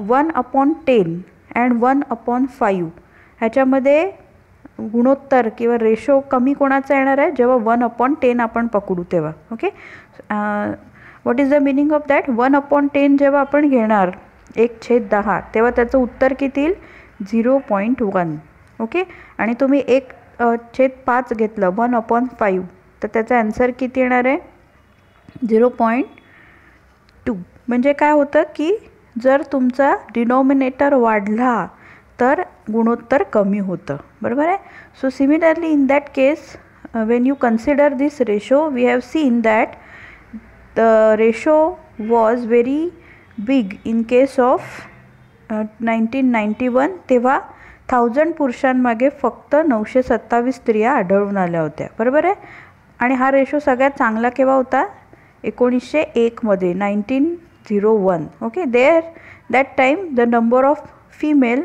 1/10 and 1/5 ह्याच्यामध्ये गुणोत्तर किंवा रेशो कमी कोणाचा येणार आहे, जेव्हा 1/10 आपण पकडू तेव्हा. Okay, what is the meaning of that? 1/10 जेव्हा आपण घेणार 1/10 तेव्हा त्याचं उत्तर किती येईल? 0.1. ओके, आणि तुम्ही 1/5 घेतलं 1/5 तर त्याचा आन्सर किती येणार आहे? 0.2. म्हणजे काय होतं की जर तुमचा डिनॉमिनेटर वाढला तर गुणोत्तर कमी होतं, बरोबर आहे. So similarly in that case when you consider this ratio, we have seen that the ratio was very big in case of 1991. तेव्हा 1000 पुरुषांमागे फक्त 927 स्त्रिया आढळून आल्या होत्या, बरोबर आहे. आणि हा रेशो सगळ्यात चांगला केव्हा होता? 1901 मध्ये, 1901. Okay, that time the number of female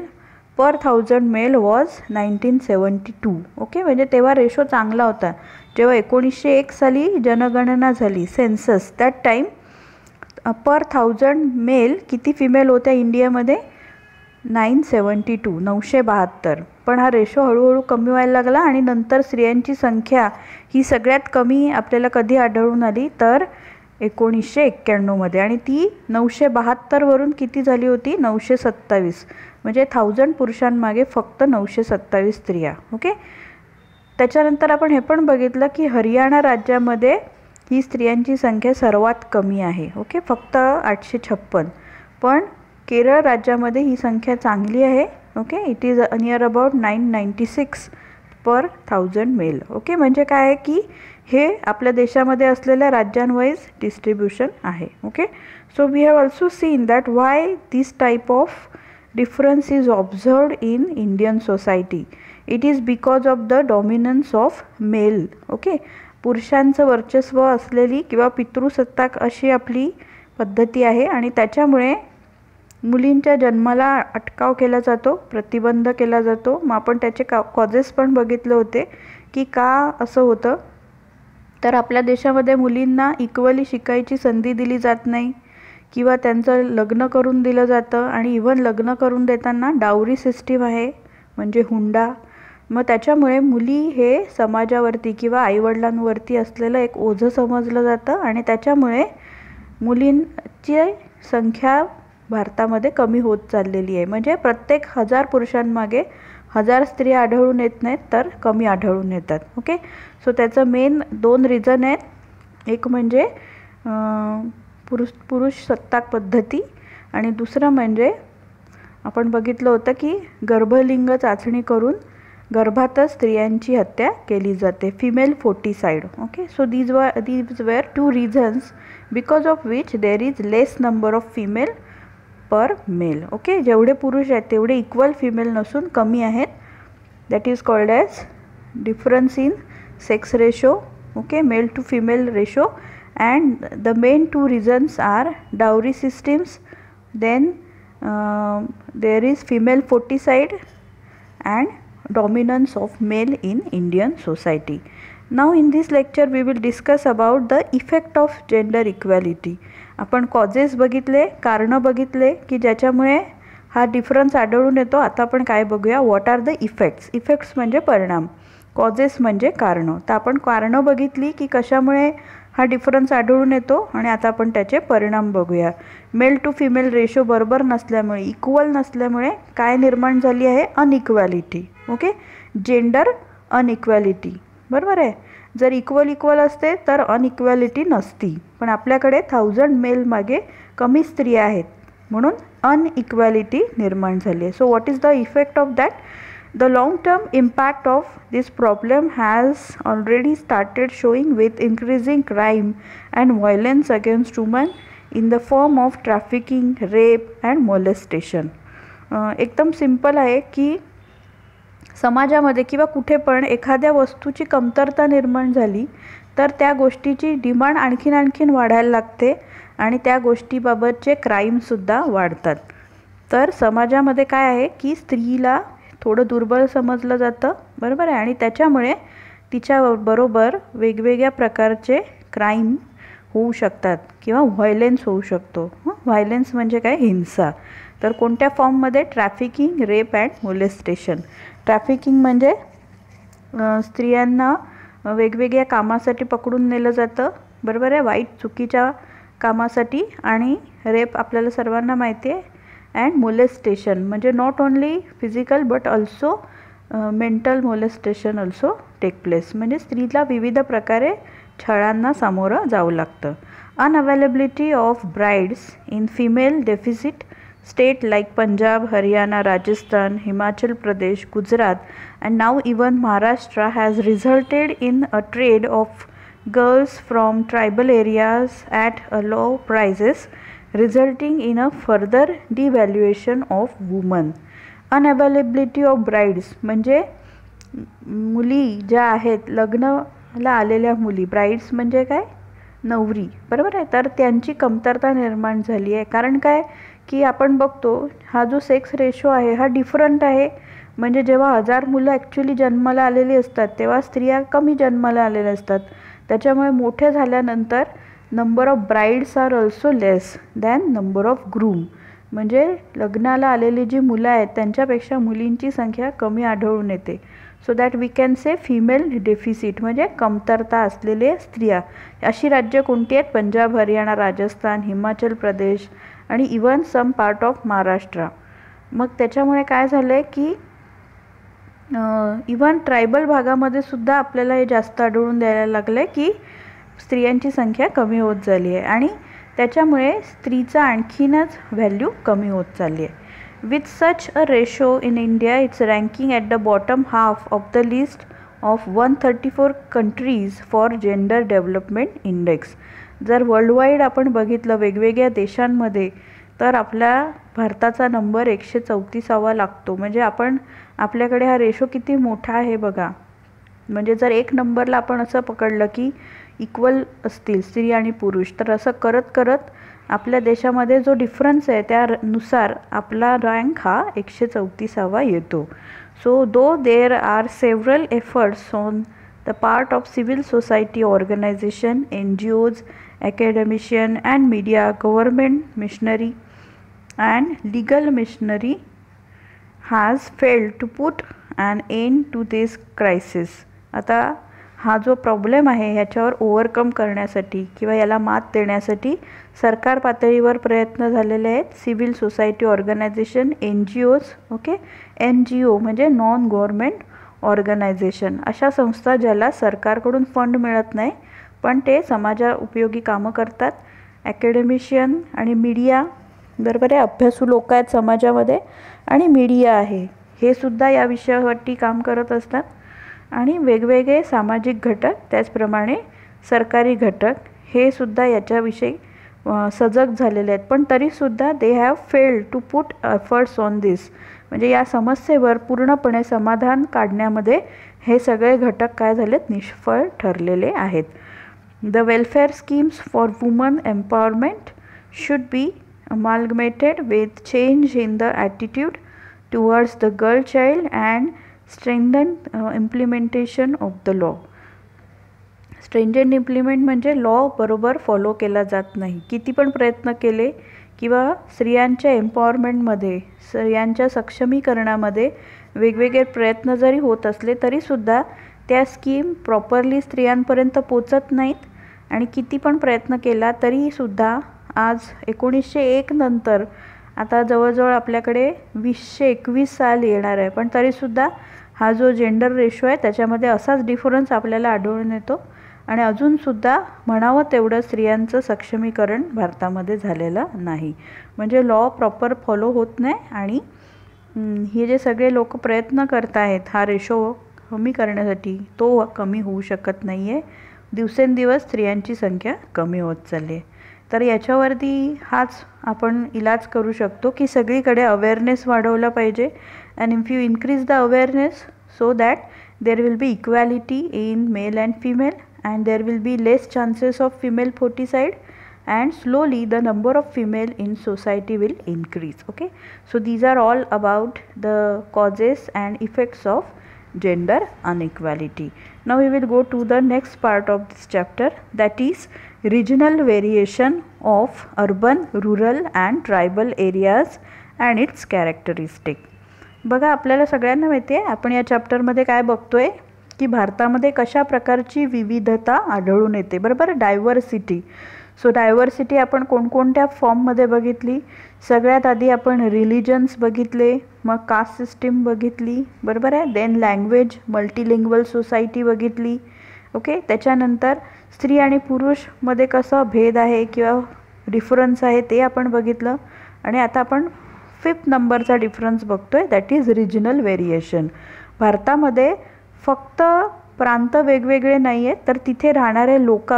per 1000 male was 1972. Okay, म्हणजे तेव्हा रेशो चांगला होता. जेव्हा 1901 साली जनगणना झाली, census, that time per 1000 male किती फिमेल होत्या इंडियामध्ये? 972. पण हा रेशो हळूहळू कमी व्हायला लागला आणि नंतर स्त्रियांची संख्या ही सगळ्यात कमी आपल्याला कधी आढळून आली? तर 1991 मध्ये, आणि ती 972 वरून किती झाली होती? 927. म्हणजे 1000 पुरुषांमागे फक्त 927 स्त्रिया. ओके, त्याच्यानंतर आपण हे पण बघितलं की हरियाणा राज्यामध्ये ही स्त्रियांची संख्या सर्वात कमी आहे. ओके, फक्त 856. पण केरळ राज्यामध्ये ही संख्या चांगली आहे. Okay, it is near about 996 per 1000 male. Okay, म्हणजे काय आहे की हे आपल्या देशामध्ये असलेल्या राज्यांवाईज डिस्ट्रीब्युशन आहे. Okay, so we have also seen that why this type of difference is observed in Indian society. It is because of the dominance of male. Okay, पुरुषांचं वर्चस्व असलेली किंवा पितृसत्ताक अशी आपली पद्धती आहे आणि त्याच्यामुळे मुलींच्या जन्माला अटकाव केला जातो, प्रतिबंध केला जातो. मग आपण त्याचे कॉजेस पण बघितले होते की का असं होतं. तर आपल्या देशामध्ये मुलींना इक्वली शिकायची संधी दिली जात नाही किंवा त्यांचं लग्न करून दिलं जातं, आणि इव्हन लग्न करून देताना डावरी सिस्टीम आहे, म्हणजे हुंडा. मग त्याच्यामुळे मुली हे समाजावरती किंवा आईवडिलांवरती असलेलं एक ओझं समजलं जातं आणि त्याच्यामुळे मुलींची संख्या भारतामध्ये कमी होत चाललेली आहे. म्हणजे प्रत्येक 1000 पुरुषांमागे 1000 स्त्रिया आढळून येत नाहीत, तर कमी आढळून येतात. ओके, सो त्याचं मेन 2 रिझन आहेत. एक म्हणजे पुरुष सत्ताक पद्धती आणि दुसरं म्हणजे आपण बघितलं होतं की गर्भलिंग चाचणी करून गर्भातच स्त्रियांची हत्या केली जाते, female foeticide. Okay, so these were 2 reasons because of which there is less number of female per male. Okay, जेवढे पुरुष आहेत तेवढे इक्वल फिमेल नसून कमी आहेत. That is called as difference in sex ratio. Okay, male to female ratio. And the main 2 reasons are dowry systems, then there is female foeticide and dominance of male in Indian society. Now in this lecture we will discuss about the effect of gender equality. आपण causes बघितले, कारणं बघितले की ज्याच्यामुळे हा difference आढळून येतो. आता आपण काय बघूया, what are the effects. Effects म्हणजे परिणाम, कॉजेस म्हणजे कारणं. तर आपण कारणं बघितली की कशामुळे हा डिफरन्स आढळून येतो आणि आता आपण त्याचे परिणाम बघूया. मेल टू फिमेल रेशो बरोबर नसल्यामुळे, इक्वल नसल्यामुळे काय निर्माण झाली आहे? अनइक्वॅलिटी. ओके, जेंडर अनइक्वॅलिटी, बरोबर आहे. जर इक्वल असते तर अनइक्वॅलिटी नसती, पण आपल्याकडे 1000 मेल मागे कमी स्त्रिया आहेत म्हणून अनइक्वॅलिटी निर्माण झाली आहे. So what is the effect of that? The long-term impact of this problem has already started showing with increasing crime and violence against women in the form of trafficking, rape and molestation. एकदम simple आहे की समाजामध्ये किंवा कुठे पण एखाद्या वस्तूची कमतरता निर्माण झाली तर त्या गोष्टीची डिमांड आणखीन वाढायला लागते आणि त्या गोष्टीबाबतचे क्राईमसुद्धा वाढतात. तर समाजामध्ये काय आहे की स्त्रीला थोडं दुर्बल समजलं जातं, बरोबर आहे, आणि त्याच्यामुळे तिच्याबरोबर वेगवेगळ्या प्रकारचे क्राईम होऊ शकतात किंवा व्हायलेन्स होऊ शकतो. व्हायलेन्स म्हणजे काय? हिंसा. तर कोणत्या फॉर्ममध्ये? Trafficking, rape and molestation. Trafficking म्हणजे स्त्रियांना वेगवेगळ्या कामासाठी पकडून नेलं जातं, बरोबर आहे, वाईट चुकीच्या कामासाठी. आणि रेप आपल्याला सर्वांना माहिती आहे. अँड मोलेस्टेशन म्हणजे not only physical but also mental molestation also take place, म्हणजे स्त्रीला विविध प्रकारे छळांना सामोरं जावं लागतं. Unavailability of brides in female deficit state like Punjab, Haryana, Rajasthan, Himachal Pradesh, Gujarat and now even Maharashtra has resulted in a trade of girls from tribal areas at a low prices, resulting in a further devaluation of women. Unavailability of brides म्हणजे मुली ज्या आहेत, लग्नाला आलेल्या मुली, brides म्हणजे काय? नवरी, बरोबर आहे. तर त्यांची कमतरता निर्माण झाली आहे. कारण काय की आपण बघतो हा जो सेक्स रेशो आहे हा डिफरंट आहे. म्हणजे जेव्हा 1000 मुलं ॲक्च्युली जन्माला आलेली असतात तेव्हा स्त्रिया कमी जन्माला आलेल्या असतात. त्याच्यामुळे मोठे झाल्यानंतर number of brides are also less than number of groom. म्हणजे लग्नाला आलेली जी मुलं आहेत त्यांच्यापेक्षा मुलींची संख्या कमी आढळून येते. So that we can say female deficit म्हणजे कमतरता असलेले स्त्रिया. अशी राज्य कोणती आहेत? पंजाब, हरियाणा, राजस्थान, हिमाचल प्रदेश आणि even some part of Maharashtra. मग त्याच्यामुळे काय झालं आहे की इवन ट्रायबल भागामध्ये सुद्धा आपल्याला हे जास्त आढळून द्यायला लागलं आहे की स्त्रियांची संख्या कमी होत झाली आहे आणि त्याच्यामुळे स्त्रीचा आणखीनच व्हॅल्यू कमी होत चालली आहे. With such a ratio in India it's ranking at the bottom half of the list of 134 countries for gender development index. जर वर्ल्डवाईड आपण बघितलं वेगवेगळ्या देशांमध्ये तर आपल्या भारताचा नंबर 134वा लागतो. म्हणजे आपल्याकडे हा रेशो किती मोठा आहे बघा. म्हणजे जर एक नंबरला आपण असं पकडलं की इक्वल असतील स्त्री आणि पुरुष, तर असं करत करत आपल्या देशामध्ये जो डिफरन्स आहे त्यानुसार आपला रँक हा 134वा येतो. So though there are several efforts on the part of civil society organization, NGOs, academician and media, government machinery and legal machinery has failed to put an end to this crisis. आता हा जो problem आहे ह्याच्यावर overcome करण्यासाठी किंवा याला मात देण्यासाठी सरकार पातळीवर प्रयत्न झालेले आहेत. Civil society organisation, NGOs, okay, NGO म्हणजे नॉन गव्हर्मेंट ऑर्गनायझेशन, अशा संस्था ज्याला सरकारकडून फंड मिळत नाही पण ते समाजा उपयोगी कामं करतात. ॲकॅडेमिशियन आणि मीडिया, बरोबर आहे, अभ्यासू लोक आहेत समाजामध्ये आणि मीडिया आहे, हे सुद्धा या विषयावरती काम करत असतात. आणि वेगवेगळे सामाजिक घटक त्याचप्रमाणे सरकारी घटक हे सुद्धा याच्याविषयी सजग झालेले आहेत. पण तरीसुद्धा they have failed to put efforts on this. म्हणजे या समस्येवर पूर्णपणे समाधान काढण्यामध्ये हे सगळे घटक काय झालेत? निष्फळ ठरलेले आहेत. The welfare schemes for woman empowerment should be amalgamated with change in the attitude towards the girl child and strengthen implementation of the law. Stringent implement म्हणजे लॉ बरोबर फॉलो केला जात नाही. किती पण प्रयत्न केले किंवा स्त्रियांच्या एम्पॉवरमेंटमध्ये, स्त्रियांच्या सक्षमीकरणामध्ये वेगवेगळे प्रयत्न जरी होत असले तरीसुद्धा त्या स्कीम प्रॉपरली स्त्रियांपर्यंत पोचत नाहीत. आणि किती पण प्रयत्न केला तरीसुद्धा आज 1901 नंतर आता जवळजवळ आपल्याकडे 2021 साल येणार आहे, पण तरीसुद्धा हा जो जेंडर रेशो आहे त्याच्यामध्ये असाच डिफरन्स आपल्याला आढळून येतो. आणि अजूनसुद्धा म्हणावं तेवढं स्त्रियांचं सक्षमीकरण भारतामध्ये झालेलं नाही. म्हणजे लॉ प्रॉपर फॉलो होत नाही आणि हे जे सगळे लोक प्रयत्न करत आहेत हा रेशो कमी करण्यासाठी तो कमी होऊ शकत नाही आहे. दिवसेंदिवस स्त्रियांची संख्या कमी होत चालली आहे. तर याच्यावरती हाच आपण इलाज करू शकतो की सगळीकडे अवेअरनेस वाढवला पाहिजे. And if you increase the awareness so that there will be equality in male and female and there will be less chances of female foeticide and slowly the number of female in society will increase. Okay, so these are all about the causes and effects of gender inequality. Now we will go to the next part of this chapter, that is regional variation of urban, rural and tribal areas and it's characteristic. बघा आपल्याला सगळ्यांना माहिती आहे, आपण या चॅप्टरमध्ये काय बघतोय की भारतामध्ये कशा प्रकारची विविधता आढळून येते. बरोबर, डायव्हर्सिटी. सो डायव्हर्सिटी आपण कोणकोणत्या फॉर्ममध्ये बघितली. सगळ्यात आधी आपण रिलिजन्स बघितले, मग कास्ट सिस्टीम बघितली. बरोबर आहे. देन लँग्वेज, मल्टीलिंग्वल सोसायटी बघितली. ओके. त्याच्यानंतर स्त्री आणि पुरुषमध्ये कसा भेद आहे किंवा डिफरन्स आहे ते आपण बघितलं. आणि आता आपण 5th नंबरचा डिफरन्स बघतोय, दॅट इज रिजनल व्हेरिएशन. भारतामध्ये फक्त प्रांत वेगवेगळे नाही आहेत, तर तिथे राहणारे लोक,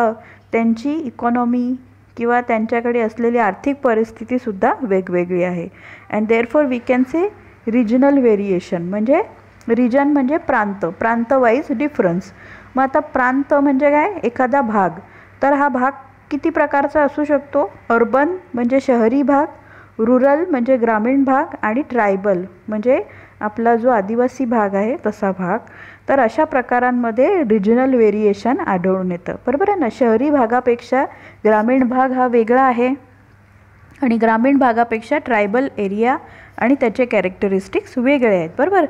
त्यांची इकॉनॉमी किंवा त्यांच्याकडे असलेली आर्थिक परिस्थितीसुद्धा वेगवेगळी आहे. And therefore we can say regional variation. म्हणजे रिजन म्हणजे प्रांत, प्रांत वाईज डिफरन्स. मग आता प्रांत म्हणजे काय, एखादा भाग. तर हा भाग किती प्रकारचा असू शकतो. अर्बन म्हणजे शहरी भाग, रुरल म्हणजे ग्रामीण भाग, आणि ट्रायबल म्हणजे आपला जो आदिवासी भाग आहे तसा भाग. तर अशा प्रकारांमध्ये रिजनल व्हेरिएशन आढळून येतं. बरोबर आहे ना. शहरी भागापेक्षा ग्रामीण भाग हा वेगळा आहे, आणि ग्रामीण भागापेक्षा ट्रायबल एरिया आणि त्याचे कॅरेक्टरिस्टिक्स वेगळे आहेत. बरोबर.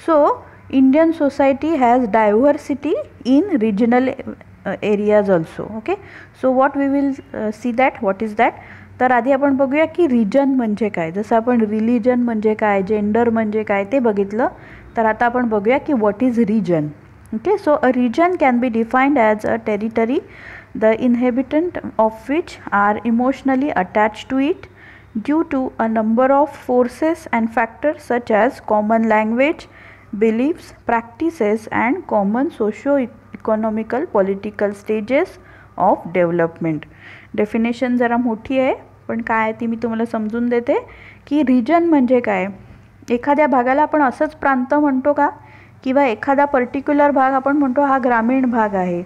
So Indian society has diversity in regional areas also. Okay. So what we will see that, what is that. तर आधी आपण बघूया की रिजन म्हणजे काय. जसं आपण रिलिजन म्हणजे काय, जेंडर म्हणजे काय ते बघितलं, तर आता आपण बघूया की what is region. Okay. So a region can be defined as a territory the inhabitant of which are emotionally attach to it due to a number of forces and factors such as common language, beliefs, practices and common socio economical political stages of development. Definition जरा मोठी आहे, पण काय आहे ती मी तुम्हाला समजून देते की रिजन म्हणजे काय. एखाद्या भागाला आपण असंच प्रांत म्हणतो का, किंवा एखादा पर्टिक्युलर भाग आपण म्हणतो हा ग्रामीण भाग आहे,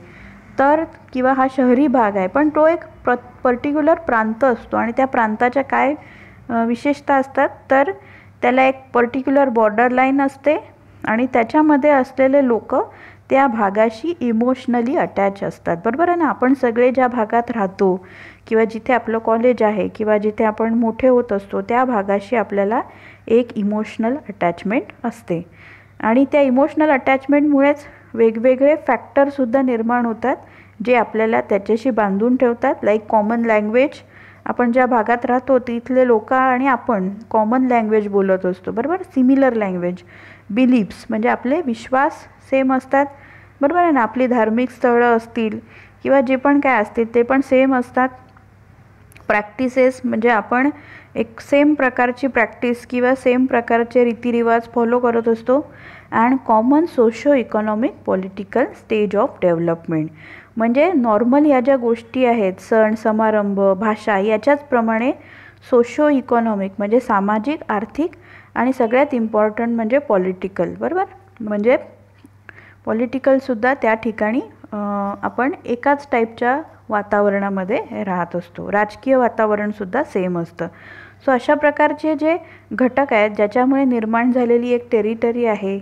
तर किंवा हा शहरी भाग आहे, पण तो एक पर्टिक्युलर प्रांत असतो. आणि त्या प्रांताच्या काय विशेषता असतात, तर त्याला एक पर्टिक्युलर बॉर्डर लाईन असते, आणि त्याच्यामध्ये असलेले लोक त्या भागाशी इमोशनली अटॅच असतात. बरोबर आहे ना. आपण सगळे ज्या भागात राहतो किंवा जिथे आपलं कॉलेज आहे किंवा जिथे आपण मोठे होत असतो, त्या भागाशी आपल्याला एक इमोशनल अटॅचमेंट असते. आणि त्या इमोशनल अटॅचमेंटमुळेच वेगवेगळे फॅक्टरसुद्धा निर्माण होतात जे आपल्याला त्याच्याशी बांधून ठेवतात. Like common language. आपण ज्या भागात राहतो तिथले लोक आणि आपण कॉमन लँग्वेज बोलत असतो. बरोबर. Similar language. बिलीफ्स म्हणजे आपले विश्वास सेम असतात. बरोबर आहे ना. आपली धार्मिक स्थळं असतील किंवा जे पण काय असतील ते पण सेम असतात. प्रॅक्टिसेस म्हणजे आपण एक सेम प्रकारची प्रॅक्टिस किंवा सेम प्रकारचे रीतिरिवाज फॉलो करत असतो. And common socio economic political stage of development म्हणजे नॉर्मल ह्या ज्या गोष्टी आहेत, सण समारंभ, भाषा, याच्याचप्रमाणे सोशो इकॉनॉमिक म्हणजे सामाजिक, आर्थिक, आणि सगळ्यात इम्पॉर्टंट म्हणजे पॉलिटिकल. बरोबर. म्हणजे पॉलिटिकलसुद्धा त्या ठिकाणी आपण एकाच टाईपच्या वातावरणामध्ये राहत असतो. राजकीय वातावरणसुद्धा सेम असतं. सो अशा प्रकारचे जे घटक आहेत ज्याच्यामुळे निर्माण झालेली एक टेरिटरी आहे,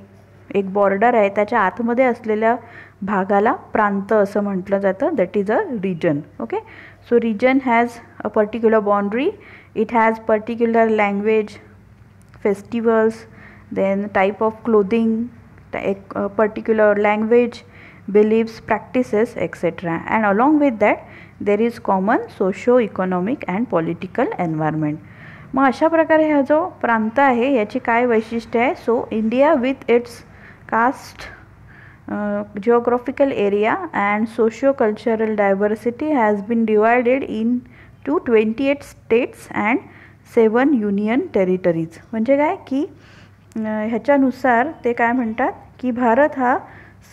एक बॉर्डर आहे, त्याच्या आतमध्ये असलेल्या भागाला प्रांत असं म्हटलं जातं. That is a region. Okay. So region has a particular boundary, it has particular language, festivals, then type of clothing, particular language, beliefs, practices, etc. And along with that there is common socio-economic and political environment. मग अशा प्रकारे हा जो प्रांत आहे याची काय वैशिष्ट्य आहे. So India with its caste, geographical area and socio-cultural diversity has been divided into 28 states and 7 union territories. म्हणजे काय की ह्याच्यानुसार ते काय म्हणतात की भारत हा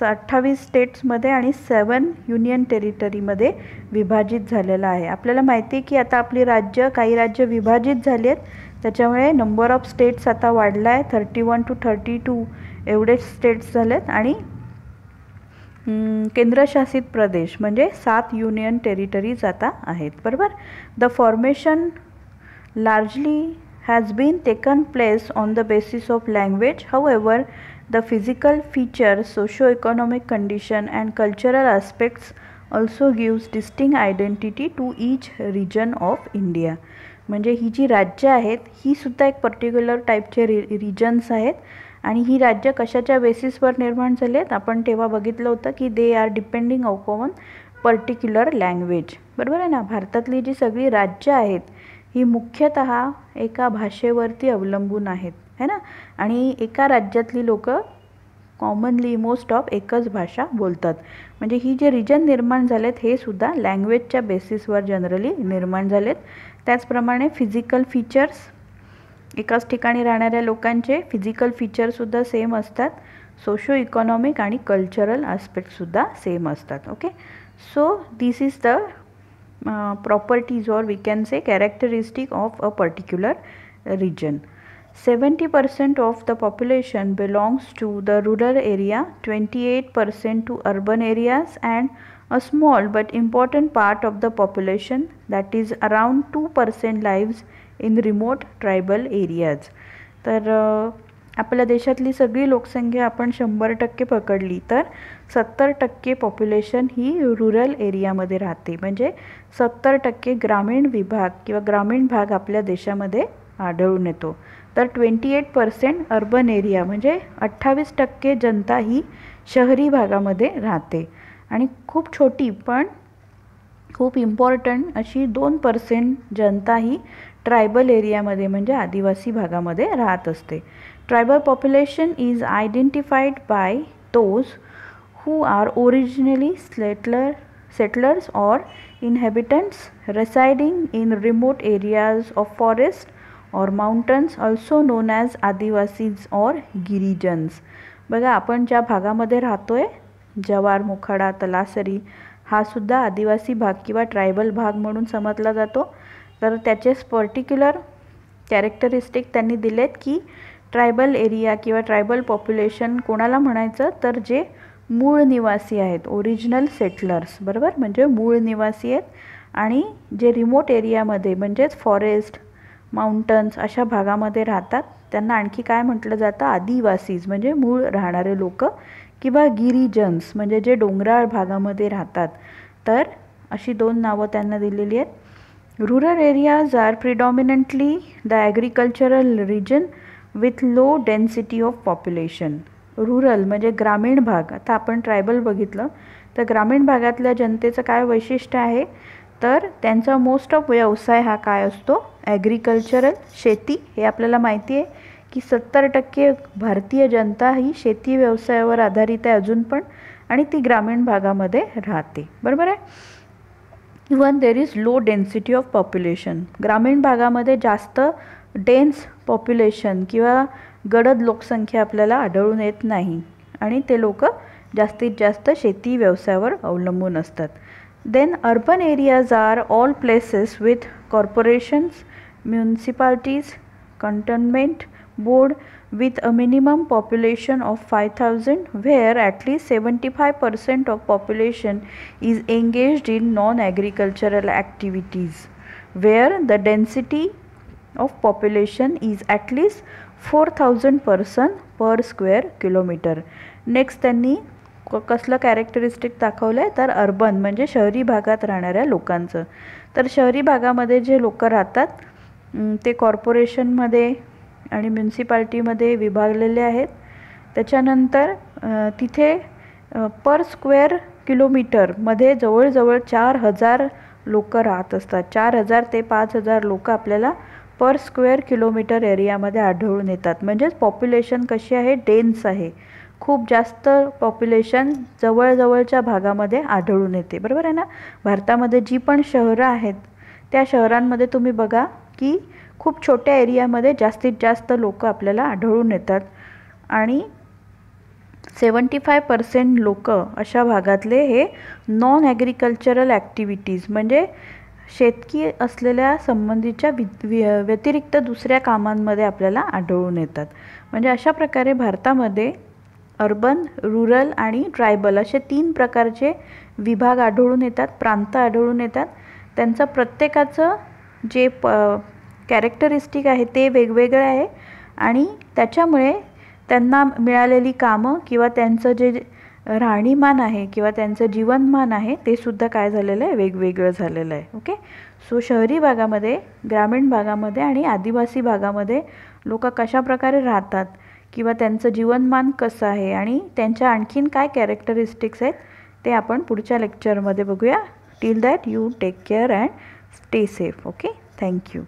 28 स्टेट्समध्ये आणि 7 युनियन टेरिटरीमध्ये विभाजित झालेला आहे. आपल्याला माहिती आहे की आता आपली काही राज्य विभाजित झाली आहेत, त्याच्यामुळे नंबर ऑफ स्टेट्स आता वाढला आहे. 31 to 32 एवढे स्टेट्स झालेत, आणि केंद्रशासित प्रदेश म्हणजे 7 युनियन टेरिटरीज आता आहेत. बरोबर. The formation largely has been taken place on the basis of language. However, the physical features, socio-economic condition and cultural aspects also gives distinct identity to each region of India. म्हणजे ही जी राज्य आहेत ही सुद्धा एक particular टाईपचे reasons आहेत आणि ही राज्य कशाच्या बेसिसवर निर्माण झाली आहेत आपण तेव्हा बघितलं होतं की they are depending upon particular language. बरोबर आहे ना. भारतातली जी सगळी राज्य आहेत ही मुख्यतः एका भाषेवरती अवलंबून आहेत है ना. आणि एका राज्यातली लोक कॉमनली मोस्ट ऑफ एकच भाषा बोलतात. म्हणजे ही जे रिजन निर्माण झालेत हे सुद्धा लँग्वेजच्या बेसिसवर जनरली निर्माण झालेत. त्याचप्रमाणे फिजिकल फीचर्स एकाच ठिकाणी राहणाऱ्या लोकांचे फिजिकल फीचरसुद्धा सेम असतात. सोशो इकॉनॉमिक आणि कल्चरल आस्पेक्टसुद्धा सेम असतात. Okay. So this is the properties or we can say characteristic of a particular region. 70% of the population belongs to the rural area, 28% to urban areas, and a small but important part of the population, that is around 2%, lives in remote tribal areas. तर आपल्या देशातली सगळी लोकसंख्या आपण 100% पकडली तर 70% population ही rural एरियामध्ये राहते. म्हणजे 70% ग्रामीण विभाग किंवा ग्रामीण भाग आपल्या देशामध्ये आढळून येतो. तर 28% अर्बन एरिया म्हणजे 28% जनता ही शहरी भागामध्ये राहते. आणि खूप छोटी पण खूप इम्पॉर्टंट अशी 2% जनता ही ट्रायबल एरियामध्ये म्हणजे आदिवासी भागामध्ये राहत असते. Tribal population is identified by those who are originally settlers or inhabitants residing in remote areas of forest or mountains, also known as Adivasis or Girijans. बघा आपण ज्या भागामध्ये राहतोय जवार, मोखाडा, तलासरी हा सुद्धा आदिवासी भाग किंवा ट्रायबल भाग म्हणून समजला जातो. तर त्याचेच पर्टिक्युलर कॅरेक्टरिस्टिक त्यांनी दिलेत की ट्रायबल एरिया किंवा ट्रायबल पॉप्युलेशन कोणाला म्हणायचं तर जे मूळ निवासी आहेत, ओरिजिनल सेटलर्स. बरोबर. म्हणजे मूळ निवासी आहेत. आणि जे रिमोट एरियामध्ये म्हणजेच फॉरेस्ट, माउंटन्स अशा भागामध्ये राहतात त्यांना आणखी काय म्हटलं जातं आदिवासीज म्हणजे मूळ राहणारे लोक किंवा गिरिजन्स म्हणजे जे डोंगराळ भागामध्ये राहतात. तर अशी 2 नावं त्यांना दिलेली आहेत. Rural areas are predominantly the agricultural region with low density of population. Rural म्हणजे ग्रामीण भाग. आता आपण ट्रायबल बघितलं तर ग्रामीण भागातल्या जनतेचं काय वैशिष्ट्य आहे तर त्यांचा मोस्ट ऑफ व्यवसाय हा काय असतो ॲग्रिकल्चरल, शेती. हे आपल्याला माहिती आहे की 70% भारतीय जनता ही शेती व्यवसायावर आधारित आहे अजून पण आणि ती ग्रामीण भागामध्ये राहते. बरोबर आहे. Even there is low density of population. ग्रामीण भागामध्ये जास्त डेन्स पॉप्युलेशन किंवा गडद लोकसंख्या आपल्याला आढळून येत नाही आणि ते लोक जास्तीत जास्त शेती व्यवसायावर अवलंबून असतात. Then urban areas are all places with corporations, municipalities, cantonment board with a minimum population of 5,000 where at least 75% of population is engaged in non-agricultural activities, where the density of population is at least 4,000 person per square kilometer. Next त्यांनी कसलं characteristic दाखवलं आहे तर urban म्हणजे शहरी भागात राहणाऱ्या लोकांचं. तर शहरी भागामध्ये जे लोक राहतात ते कॉर्पोरेशनमध्ये आणि म्युनिसिपाल्टीमध्ये विभागलेले आहेत. त्याच्यानंतर तिथे पर स्क्वेअर किलोमीटरमध्ये जवळजवळ 4,000 लोक राहत असतात. 4,000 ते 5,000 लोक आपल्याला पर स्क्वेअर किलोमीटर एरियामध्ये आढळून येतात. म्हणजेच पॉप्युलेशन कशी आहे डेन्स आहे. खूप जास्त पॉप्युलेशन जवळजवळच्या भागामध्ये आढळून येते. बरोबर आहे ना. भारतामध्ये जी पण शहरं आहेत त्या शहरांमध्ये तुम्ही बघा की खूप छोट्या एरियामध्ये जास्तीत जास्त लोक आपल्याला आढळून येतात आणि 75% लोक अशा भागातले हे नॉन ॲग्रिकल्चरल ॲक्टिव्हिटीज म्हणजे शेतकी असलेल्या संबंधीच्या व्यतिरिक्त दुसऱ्या कामांमध्ये आपल्याला आढळून येतात. म्हणजे अशा प्रकारे भारतामध्ये अर्बन, रुरल आणि ट्रायबल असे 3 प्रकारचे विभाग आढळून येतात, प्रांत आढळून येतात. त्यांचं प्रत्येकाचं जे कॅरेक्टरिस्टिक आहे ते वेगवेगळे आहे आणि त्याच्यामुळे त्यांना मिळालेली कामं किंवा त्यांचं जे राहणीमान आहे किंवा त्यांचं जीवनमान आहे ते सुद्धा काय झालेलं आहे वेगवेगळं झालेलं आहे. ओके. सो शहरी भागामध्ये, ग्रामीण भागामध्ये आणि आदिवासी भागामध्ये लोक कशा प्रकारे राहतात किंवा त्यांचं जीवनमान कसं आहे आणि त्यांच्या आणखीन काय कॅरेक्टरिस्टिक्स आहेत ते आपण पुढच्या लेक्चरमध्ये बघूया. Till that you take care and stay safe. Okay, thank you.